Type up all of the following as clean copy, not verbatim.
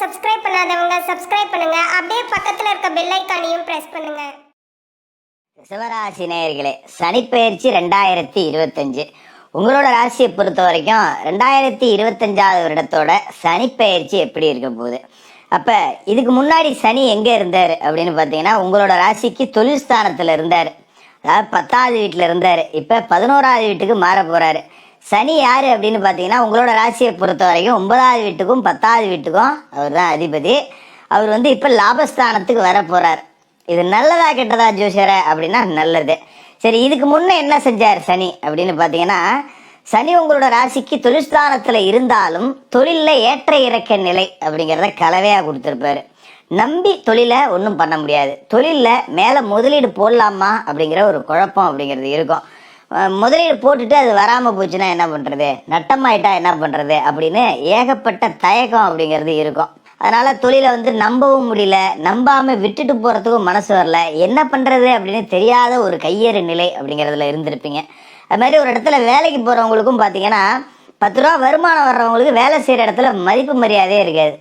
Subscribe பண்ணாதவங்க subscribe பண்ணுங்க. அப்படியே பக்கத்துல இருக்க பெல் ஐகானையும் பிரஸ் பண்ணுங்க. சிவராசி நேயர்களே, சனிப்பெயர்ச்சி 2025 உங்களோட ராசியை பொறுத்த வரைக்கும் 2025 வருடத்தோட சனிப்பெயர்ச்சி எப்படி இருக்க போகுது. அப்ப இதுக்கு முன்னாடி சனி எங்க இருந்தாரு அப்படின்னு பாத்தீங்கன்னா, உங்களோட ராசிக்கு தொழில் ஸ்தானத்துல இருந்தாரு. அதாவது 10வது வீட்டுல இருந்தாரு. இப்ப 11வது வீட்டுக்கு மாற போறாரு. சனி யாரு அப்படின்னு பாத்தீங்கன்னா, உங்களோட ராசியை பொறுத்த வரைக்கும் 9வது வீட்டுக்கும் 10வது வீட்டுக்கும் அவர் தான் அதிபதி. அவர் இப்ப லாபஸ்தானத்துக்கு வர போறார். இது நல்லதா கெட்டதா ஜோசியர அப்படின்னா நல்லது. சரி, இதுக்கு முன்ன என்ன செஞ்சார் சனி அப்படின்னு பாத்தீங்கன்னா, சனி உங்களோட ராசிக்கு தொழில்ஸ்தானத்துல இருந்தாலும் தொழில்ல ஏற்ற இறக்க நிலை அப்படிங்கிறத கலவையா கொடுத்துருப்பாரு. நம்பி தொழிலை ஒன்றும் பண்ண முடியாது. தொழில்ல மேல முதலீடு போடலாமா அப்படிங்கிற ஒரு குழப்பம் அப்படிங்கிறது இருக்கும். முதலீடு போட்டுட்டு அது வராம போச்சுன்னா என்ன பண்றது, நட்டமாயிட்டா என்ன பண்றது அப்படின்னு ஏகப்பட்ட தயக்கம் அப்படிங்கிறது இருக்கும். அதனால தொழிலை நம்பவும் முடியல, நம்பாம விட்டுட்டு போறதுக்கும் மனசு வரல, என்ன பண்றது அப்படின்னு தெரியாத ஒரு கையேறு நிலை அப்படிங்கிறதுல இருந்திருப்பீங்க. அது மாதிரி ஒரு இடத்துல வேலைக்கு போறவங்களுக்கும் பாத்தீங்கன்னா, 10 ரூபா வருமானம் வர்றவங்களுக்கு வேலை செய்யற இடத்துல மதிப்பு மரியாதையே இருக்காது.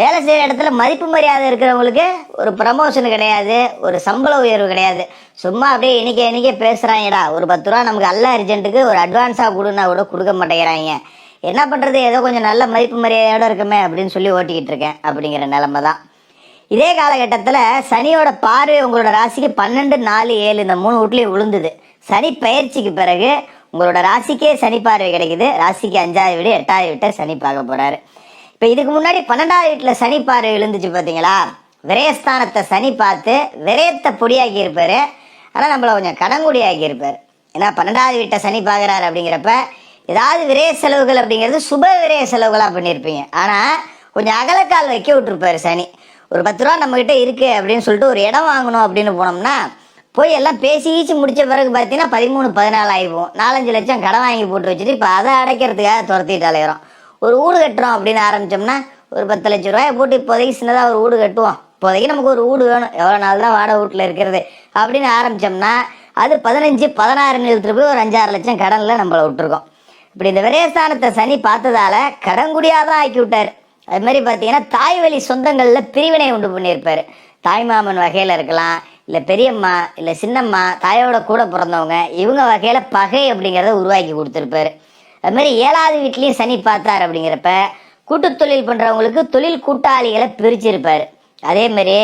வேலை செய்யற இடத்துல மதிப்பு மரியாதை இருக்கிறவங்களுக்கு ஒரு ப்ரமோஷன் கிடையாது, ஒரு சம்பள உயர்வு கிடையாது. சும்மா அப்படியே இனிக்க பேசுறாங்கடா, ஒரு 10 ரூபா நமக்கு அல்ல அர்ஜென்ட்டுக்கு ஒரு அட்வான்ஸா கொடுன்னா கூட கொடுக்க மாட்டேங்கிறாங்க. என்ன பண்றது, ஏதோ கொஞ்சம் நல்ல மதிப்பு மரியாதையோட இருக்குமே அப்படின்னு சொல்லி ஓட்டிக்கிட்டு இருக்கேன் அப்படிங்கிற நிலைமை தான். இதே காலகட்டத்தில் சனியோட பார்வை உங்களோட ராசிக்கு 12, 4, 7 இந்த 3 வீட்லையும் விழுந்தது. சனி பயிற்சிக்கு பிறகு உங்களோட ராசிக்கே சனி பார்வை கிடைக்குது. ராசிக்கு 5வது வீடு 8வது வீட்டை சனி பார்க்க போறாரு. இப்போ இதுக்கு முன்னாடி 12வது வீட்டில் சனி பார்வை விழுந்துச்சு பார்த்தீங்களா. விரயஸ்தானத்தை சனி பார்த்து விரயத்தை பொடியாக்கி இருப்பாரு. ஆனால் நம்மளை கொஞ்சம் கடங்குடியாக்கி இருப்பார். ஏன்னா 12வது வீட்டை சனி பார்க்குறாரு அப்படிங்கிறப்ப ஏதாவது விரய செலவுகள் அப்படிங்கிறது சுப விரய செலவுகளாக பண்ணியிருப்பீங்க. ஆனால் கொஞ்சம் அகலக்கால் வைக்க விட்டுருப்பாரு சனி. ஒரு 10 ரூபா நம்மகிட்ட இருக்கு அப்படின்னு சொல்லிட்டு ஒரு இடம் வாங்கணும் அப்படின்னு போனோம்னா போய் எல்லாம் பேசி முடிச்ச பிறகு பார்த்தீங்கன்னா 13, 14 ஆகிப்போம். 4-5 லட்சம் கடன் வாங்கி போட்டு வச்சுட்டு இப்போ அதை அடைக்கிறதுக்காக துரத்திட்டு அலையிறோம். ஒரு வீடு கட்டுறோம் அப்படின்னு ஆரம்பிச்சோம்னா ஒரு 10 லட்சம் ரூபாயை போட்டு இப்போதைக்கு சின்னதாக ஒரு வீடு கட்டுவோம், இப்போதைக்கு நமக்கு ஒரு வீடு வேணும், எவ்வளோ நாள் தான் வாடகை வீட்டில் இருக்கிறது அப்படின்னு ஆரம்பித்தோம்னா அது 15, 16 நிலத்துல போய் ஒரு 5-6 லட்சம் கடனில் நம்மளை விட்டுருக்கோம். இப்படி இந்த விரயஸ்தானத்தை சனி பார்த்ததால கடங்குடியாக தான் ஆக்கி விட்டார். அது மாதிரி பார்த்தீங்கன்னா தாய் வழி சொந்தங்களில் பிரிவினை உண்டு பண்ணியிருப்பார். தாய்மாமன் வகையில் இருக்கலாம், இல்லை பெரியம்மா, இல்லை சின்னம்மா, தாயோட கூட பிறந்தவங்க, இவங்க வகையில் பகை அப்படிங்கிறத உருவாக்கி கொடுத்துருப்பாரு. அது மாதிரி 7வது வீட்லேயும் சனி பார்த்தார். அப்படிங்கிறப்ப கூட்டு தொழில் பண்ணுறவங்களுக்கு தொழில் கூட்டாளிகளை பிரிச்சிருப்பார். அதே மாதிரி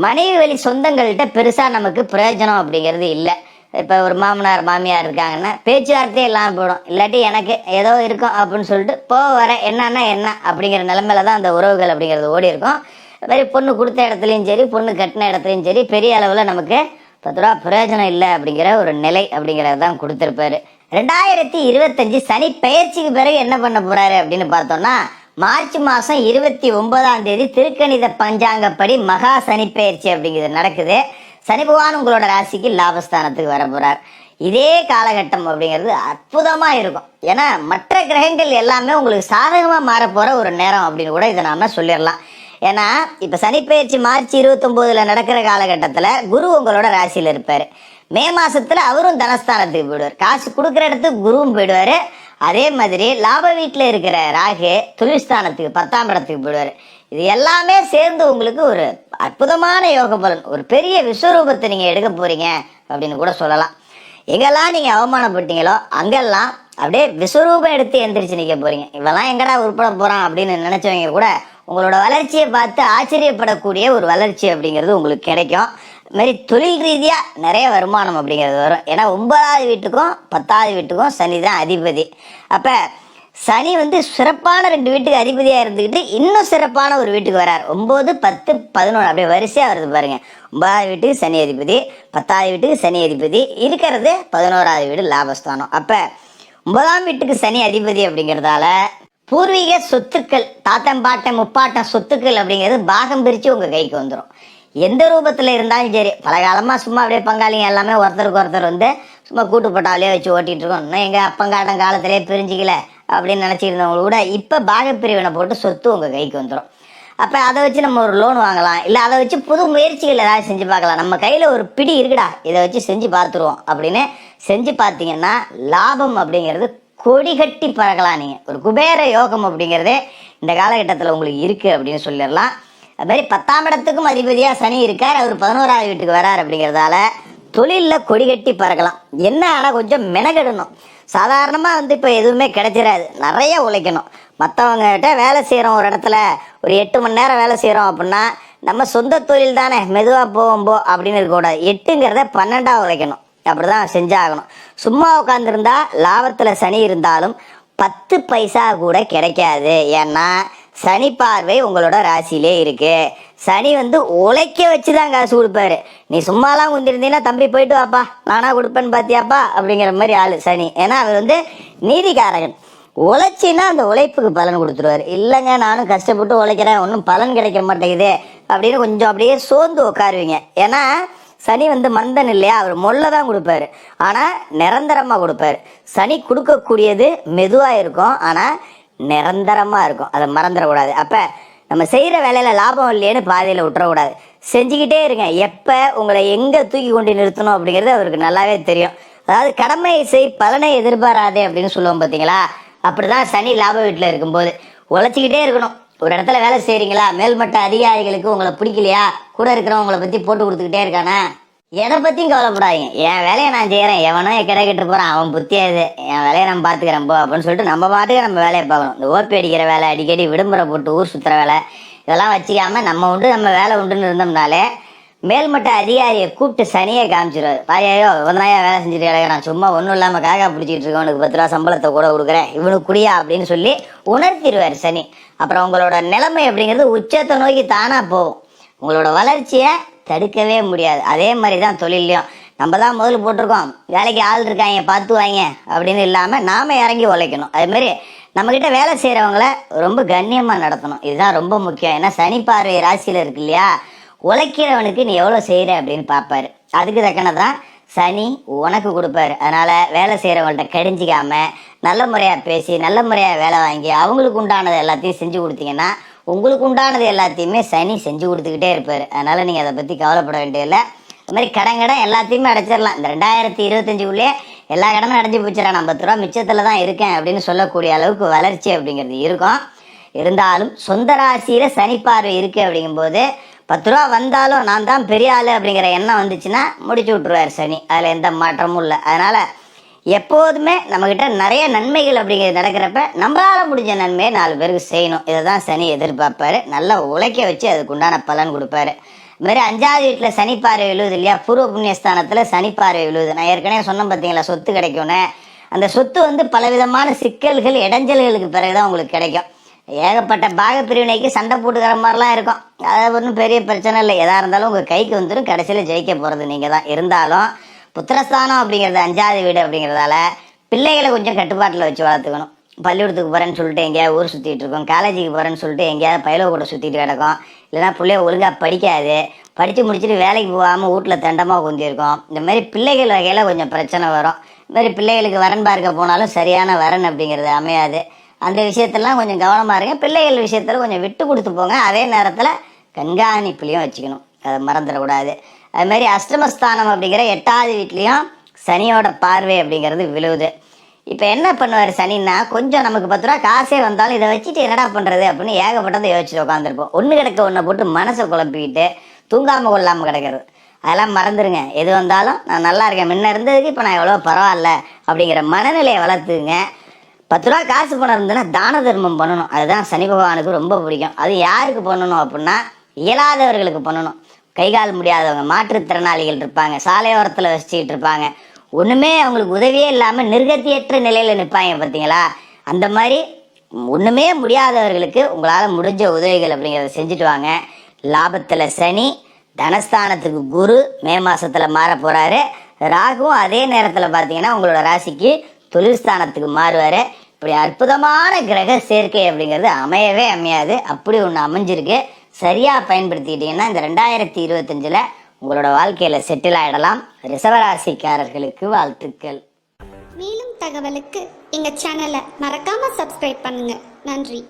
மனைவி வழி சொந்தங்கள்கிட்ட பெருசாக நமக்கு பிரயோஜனம் அப்படிங்கிறது இல்லை. இப்போ ஒரு மாமனார் மாமியார் இருக்காங்கன்னா பேச்சுவார்த்தையே இல்லாமல் போடும். இல்லாட்டி எனக்கு ஏதோ இருக்கும் அப்படின்னு சொல்லிட்டு வர என்னன்னா என்ன அப்படிங்கிற நிலைமையில தான் அந்த உறவுகள் அப்படிங்கிறது ஓடி இருக்கும். அது மாதிரி பொண்ணு கொடுத்த இடத்துலையும் சரி, பொண்ணு கட்டின இடத்துலையும் சரி, பெரிய அளவில் நமக்கு 10 ரூபா பிரயோஜனம் இல்லை அப்படிங்கிற ஒரு நிலை அப்படிங்கிறது தான் கொடுத்துருப்பாரு. 2025 சனி பெயர்ச்சிக்கு பிறகு என்ன பண்ண போறாரு அப்படின்னு பார்த்தோம்னா, மார்ச் மாதம் 29ஆம் தேதி திருக்கணித பஞ்சாங்கப்படி மகா சனி பெயர்ச்சி அப்படிங்கிறது நடக்குது. சனி பகவான் உங்களோட ராசிக்கு லாபஸ்தானத்துக்கு வர போறார். இதே காலகட்டம் அப்படிங்கிறது அற்புதமா இருக்கும். ஏன்னா மற்ற கிரகங்கள் எல்லாமே உங்களுக்கு சாதகமா மாற போற ஒரு நேரம் அப்படின்னு கூட இதை நாம சொல்லிடலாம். ஏன்னா இப்ப சனி பெயர்ச்சி மார்ச் 29ல நடக்கிற காலகட்டத்துல குரு உங்களோட ராசியில இருப்பாரு. மே மாசத்துல அவரும் தனஸ்தானத்துக்கு போயிடுவார். காசு கொடுக்குற இடத்துக்கு குருவும் போயிடுவாரு. அதே மாதிரி லாப வீட்டில் இருக்கிற ராகு தொழில்ஸ்தானத்துக்கு 10ஆம் இடத்துக்கு போயிடுவாரு. இது எல்லாமே சேர்ந்து உங்களுக்கு ஒரு அற்புதமான யோக பலன், ஒரு பெரிய விஸ்வரூபத்தை நீங்க எடுக்க போறீங்க அப்படின்னு கூட சொல்லலாம். எங்கெல்லாம் நீங்க அவமானப்பட்டீங்களோ அங்கெல்லாம் அப்படியே விஸ்வரூபம் எடுத்து எந்திரிச்சு நிக்க போறீங்க. இவெல்லாம் எங்கடா உருப்பட போறான் அப்படின்னு நினைச்சவங்க கூட உங்களோட வளர்ச்சியை பார்த்து ஆச்சரியப்படக்கூடிய ஒரு வளர்ச்சி அப்படிங்கிறது உங்களுக்கு கிடைக்கும். இது மாதிரி தொழில் ரீதியா நிறைய வருமானம் அப்படிங்கிறது வரும். ஏன்னா 9வது வீட்டுக்கும் 10வது வீட்டுக்கும் சனி தான் அதிபதி. அப்ப சனி சிறப்பான 2 வீட்டுக்கு அதிபதியா இருந்துக்கிட்டு இன்னும் சிறப்பான ஒரு வீட்டுக்கு வரார். 9, 10, 11 அப்படியே வரிசையா வருது பாருங்க. 9வது வீட்டுக்கு சனி அதிபதி, 10வது வீட்டுக்கு சனி அதிபதி, இருக்கிறது 11வது வீடு லாபஸ்தானம். அப்ப 9ஆம் வீட்டுக்கு சனி அதிபதி அப்படிங்கிறதால பூர்வீக சொத்துக்கள், தாத்தன் பாட்டன் முப்பாட்டன் சொத்துக்கள் அப்படிங்கிறது பாகம் பிரிச்சு உங்க கைக்கு வந்துடும். எந்த ரூபத்துல இருந்தாலும் சரி, பல காலமா சும்மா அப்படியே பங்காளிங்க எல்லாமே ஒருத்தருக்கு ஒருத்தர் சும்மா கூட்டு போட்டாலே வச்சு ஓட்டிட்டு இருக்கோம். இன்னும் எங்க அப்பங்காட்டன் காலத்திலே பிரிஞ்சிக்கல அப்படின்னு நினைச்சிருந்தவங்க கூட இப்ப பாகப்பிரிவினை போட்டு சொத்து உங்க கைக்கு வந்துடும். அப்போ அதை வச்சு நம்ம ஒரு லோன் வாங்கலாம், இல்லை அதை வச்சு புது முயற்சிகள் ஏதாவது செஞ்சு பார்க்கலாம். நம்ம கையில் ஒரு பிடி இருக்குடா, இதை வச்சு செஞ்சு பார்த்துருவோம் அப்படின்னு செஞ்சு பார்த்தீங்கன்னா லாபம் அப்படிங்கிறது கொடி கட்டி பறக்கலாம். நீங்கள் ஒரு குபேர யோகம் அப்படிங்கிறதே இந்த காலகட்டத்தில் உங்களுக்கு இருக்குது அப்படின்னு சொல்லிடலாம். அது மாதிரி 10ஆம் இடத்துக்கும் அதிபதியாக சனி இருக்கார். அவர் 11ஆவது வீட்டுக்கு வரார் அப்படிங்கிறதால தொழிலில் கொடி கட்டி பறக்கலாம். என்ன ஆனால் கொஞ்சம் மெனக்கெடணும். சாதாரணமாக இப்போ எதுவுமே கிடைச்சிடாது, நிறைய உழைக்கணும். மற்றவங்ககிட்ட வேலை செய்கிறோம், ஒரு இடத்துல ஒரு 8 மணி நேரம் வேலை செய்கிறோம் அப்படின்னா நம்ம சொந்த தொழில் தானே மெதுவாக போகும்போ அப்படின்னு இருக்கக்கூடாது. 8ங்கிறத 12ஆக உழைக்கணும். அப்படி தான் செஞ்சாகணும். சும்மா உட்காந்துருந்தா லாபத்தில் சனி இருந்தாலும் 10 பைசா கூட கிடைக்காது. ஏன்னா சனி பார்வை உங்களோட ராசியிலே இருக்கு. சனி உழைக்க வச்சு தான் காசு கொடுப்பாரு. நீ சும்மாலாம் குந்திருந்தீங்கன்னா தம்பி போயிட்டு வாப்பா நானா கொடுப்பேன்னு பார்த்தியாப்பா அப்படிங்கிற மாதிரி ஆளு சனி. ஏன்னா அவர் நீதிகாரகன். உழைச்சின்னா அந்த உழைப்புக்கு பலன் கொடுத்துருவார். இல்லைங்க நானும் கஷ்டப்பட்டு உழைக்கிறேன் ஒன்றும் பலன் கிடைக்க மாட்டேங்குது அப்படின்னு கொஞ்சம் அப்படியே சோர்ந்து உட்காருவீங்க. ஏன்னா சனி மந்தன் இல்லையா, அவர் மொல்ல தான் கொடுப்பாரு, ஆனால் நிரந்தரமாக கொடுப்பாரு. சனி கொடுக்கக்கூடியது மெதுவாக இருக்கும், ஆனால் நிரந்தரமாக இருக்கும். அதை மறந்துடக்கூடாது. அப்போ நம்ம செய்கிற வேலையில் லாபம் இல்லையேன்னு பாதையில் விட்டுறக்கூடாது. செஞ்சுக்கிட்டே இருங்க. எப்போ உங்களை எங்கே தூக்கி கொண்டு நிறுத்தணும் அப்படிங்கிறது அவருக்கு நல்லாவே தெரியும். அதாவது கடமையை செய் பலனை எதிர்பாராதே அப்படின்னு சொல்லுவோம் பார்த்தீங்களா. அப்படிதான் சனி லாப வீட்டில் இருக்கும்போது உழைச்சிக்கிட்டே இருக்கணும். ஒரு இடத்துல வேலை செய்கிறீங்களா, மேல்மட்ட அதிகாரிகளுக்கு உங்களை பிடிக்கலையா, கூட இருக்கிறவங்களை பற்றி போட்டு கொடுத்துக்கிட்டே இருக்கானே, எதை பற்றியும் கவலைப்படாதீங்க. என் வேலையை நான் செய்கிறேன், எவனோ கிடைக்கிட்டு போகிறான், அவன் புத்தியாது, என் வேலையை நான் பார்த்துக்கிறேன் போ அப்படின்னு சொல்லிட்டு நம்ம பாட்டுக்கு நம்ம வேலையை பார்க்கணும். இந்த ஓப்பி அடிக்கிற வேலை, அடிக்கடி விடுமுறை போட்டு ஊர் சுற்றுற வேலை, இதெல்லாம் வச்சுக்காமல் நம்ம உண்டு நம்ம வேலை உண்டுன்னு இருந்தோம்னாலே மேல்மட்ட அதிகாரியை கூப்பிட்டு சனியை காமிச்சிடுவார். பாயாயோ இவனாயா வேலை செஞ்சுட்டு கிடக்கிறான், சும்மா ஒன்றும் இல்லாமல் காக்கா பிடிச்சிட்டு இருக்கோம், உனக்கு 10 ரூபா சம்பளத்தை கூட கொடுக்குறேன், இவனுக்கு குடியா அப்படின்னு சொல்லி உணர்த்திடுவார் சனி. அப்புறம் உங்களோட நிலைமை அப்படிங்கிறது உச்சத்தை நோக்கி தானாக போகும். உங்களோட வளர்ச்சியை தடுக்கவே முடியாது. அதே மாதிரி தான் தொழிலையும் நம்ம தான் முதல்ல போட்டிருக்கோம், வேலைக்கு ஆள் இருக்காங்க பார்த்து வாங்க அப்படின்னு இல்லாமல் நாம் இறங்கி உழைக்கணும். அதேமாரி நம்மக்கிட்ட வேலை செய்கிறவங்கள ரொம்ப கண்ணியமாக நடத்தணும். இதுதான் ரொம்ப முக்கியம். ஏன்னா சனி பார்வை ராசியில் இருக்கு இல்லையா, உழைக்கிறவனுக்கு நீ எவ்வளோ செய்கிற அப்படின்னு பார்ப்பாரு. அதுக்கு தக்கனதான் சனி உனக்கு கொடுப்பாரு. அதனால் வேலை செய்கிறவங்கள்ட்ட கடிஞ்சிக்காம நல்ல முறையாக பேசி நல்ல முறையாக வேலை வாங்கி அவங்களுக்கு உண்டானது எல்லாத்தையும் செஞ்சு கொடுத்தீங்கன்னா உங்களுக்கு உண்டானது எல்லாத்தையுமே சனி செஞ்சு கொடுத்துக்கிட்டே இருப்பார். அதனால் நீங்கள் அதை பற்றி கவலைப்பட வேண்டியதில்லை. இது மாதிரி கடன் எல்லாத்தையுமே அடைச்சிடலாம். இந்த 2025 எல்லா கடனும் அடைஞ்சி போச்சிடறேன், நான் 10 ரூபா மிச்சத்தில் தான் இருக்கேன் அப்படின்னு சொல்லக்கூடிய அளவுக்கு வளர்ச்சி அப்படிங்கிறது இருக்கும். இருந்தாலும் சொந்த ராசியில் சனி பார்வை இருக்குது அப்படிங்கும்போது 10 ரூபா வந்தாலும் நான் தான் பெரிய ஆள் அப்படிங்கிற எண்ணம் வந்துச்சுன்னா முடிச்சு விட்ருவார் சனி. அதில் எந்த மாற்றமும் இல்லை. அதனால் எப்போதுமே நம்மக்கிட்ட நிறைய நன்மைகள் அப்படிங்கிறது நடக்கிறப்ப நம்மளால் முடிஞ்ச நன்மையை 4 பேருக்கு செய்யணும். இதை தான் சனி எதிர்பார்ப்பார். நல்லா உழைக்க வச்சு அதுக்கு உண்டான பலன் கொடுப்பாரு. இதுமாதிரி 5ஆவது வீட்டில் சனி பார்வை விழுவுது இல்லையா, பூர்வ புண்ணியஸ்தானத்தில் சனி பார்வை விழுவுது. நான் ஏற்கனவே சொன்னேன் பார்த்தீங்களா, சொத்து கிடைக்கும்னு. அந்த சொத்து பலவிதமான சிக்கல்கள் இடைஞ்சல்களுக்கு பிறகுதான் உங்களுக்கு கிடைக்கும். ஏகப்பட்ட பாக பிரிவினைக்கு சண்டை போட்டுக்கிற மாதிரிலாம் இருக்கும். அது ஒன்றும் பெரிய பிரச்சனை இல்லை. எதாக இருந்தாலும் உங்கள் கைக்கு வந்துடும், கடைசியில் ஜெயிக்க போகிறது நீங்கள் தான். இருந்தாலும் புத்திரஸ்தானம் அப்படிங்கிறது 5ஆவது வீடு அப்படிங்கிறதால பிள்ளைகளை கொஞ்சம் கட்டுப்பாட்டில் வச்சு வளர்த்துக்கணும். பள்ளிக்கூடத்துக்கு போகிறேன்னு சொல்லிட்டு எங்கேயாவது ஊர் சுற்றிட்டு இருக்கோம், காலேஜுக்கு போகிறேன்னு சொல்லிட்டு எங்கேயாவது பயிலோ கூட சுற்றிட்டு கிடக்கும். இல்லைனா பிள்ளைய ஒழுங்காக படிக்காது, படித்து முடிச்சுட்டு வேலைக்கு போகாமல் வீட்டில் தண்டமாக குந்திருக்கும். இந்த மாதிரி பிள்ளைகள் வகையில் கொஞ்சம் பிரச்சனை வரும். இந்த மாதிரி பிள்ளைகளுக்கு வரன் பார்க்க போனாலும் சரியான வரன் அப்படிங்கிறது அமையாது. அந்த விஷயத்தெல்லாம் கொஞ்சம் கவனமாக இருங்க. பிள்ளைகள் விஷயத்தில் கொஞ்சம் விட்டு கொடுத்து போங்க. அதே நேரத்தில் கண்காணிப்புலையும் வச்சுக்கணும், அதை மறந்துடக்கூடாது. அதுமாதிரி அஷ்டமஸ்தானம் அப்படிங்கிற 8ஆவது வீட்லேயும் சனியோட பார்வை அப்படிங்கிறது விழுவுது. இப்போ என்ன பண்ணுவார் சனின்னா, கொஞ்சம் நமக்கு 10 ரூபா காசே வந்தாலும் இதை வச்சுட்டு என்னடா பண்ணுறது அப்படின்னு ஏகப்பட்டதை யோசிச்சுட்டு உட்காந்துருப்போம். ஒன்று கிடக்க ஒன்றை போட்டு மனசை குழப்பிக்கிட்டு தூங்காமல் கொள்ளாமல் கிடக்கிறது. அதெல்லாம் மறந்துடுங்க. எது வந்தாலும் நான் நல்லா இருக்கேன், முன்ன இருந்ததுக்கு இப்போ நான் எவ்வளோ பரவாயில்ல அப்படிங்கிற மனநிலையை வளர்த்துங்க. 10 ரூபா காசு பணம் இருந்ததுன்னா தான தர்மம் பண்ணணும். அதுதான் சனி பகவானுக்கு ரொம்ப பிடிக்கும். அது யாருக்கு பண்ணணும் அப்படின்னா, இயலாதவர்களுக்கு பண்ணணும். கை கால் முடியாதவங்க, மாற்றுத்திறனாளிகள் இருப்பாங்க, சாலையோரத்தில் வச்சுக்கிட்டு இருப்பாங்க, ஒன்றுமே அவங்களுக்கு உதவியே இல்லாமல் நிர்கதியற்ற நிலையில் நிற்பாங்க பார்த்தீங்களா. அந்த மாதிரி ஒன்றுமே முடியாதவர்களுக்கு உங்களால் முடிஞ்ச உதவிகள் அப்படிங்கிறத செஞ்சுட்டு வாங்க. லாபத்தில் சனி, தனஸ்தானத்துக்கு குரு மே மாதத்தில் மாற போகிறாரு. ராகுவும் அதே நேரத்தில் பார்த்தீங்கன்னா உங்களோட ராசிக்கு தொழில் ஸ்தானத்துக்கு மாறுவார். இப்படி அற்புதமான கிரக சேர்க்கை அப்படிங்கிறது அமையவே அமையாது. அப்படி ஒன்று அமைஞ்சிருக்கு. சரியாக பயன்படுத்திக்கிட்டிங்கன்னா இந்த 2025 உங்களோட வாழ்க்கையில் செட்டில் ஆகிடலாம். ரிஷபராசிக்காரர்களுக்கு வாழ்த்துக்கள். மேலும் தகவலுக்கு எங்கள் சேனலை மறக்காமல் சப்ஸ்கிரைப் பண்ணுங்கள். நன்றி.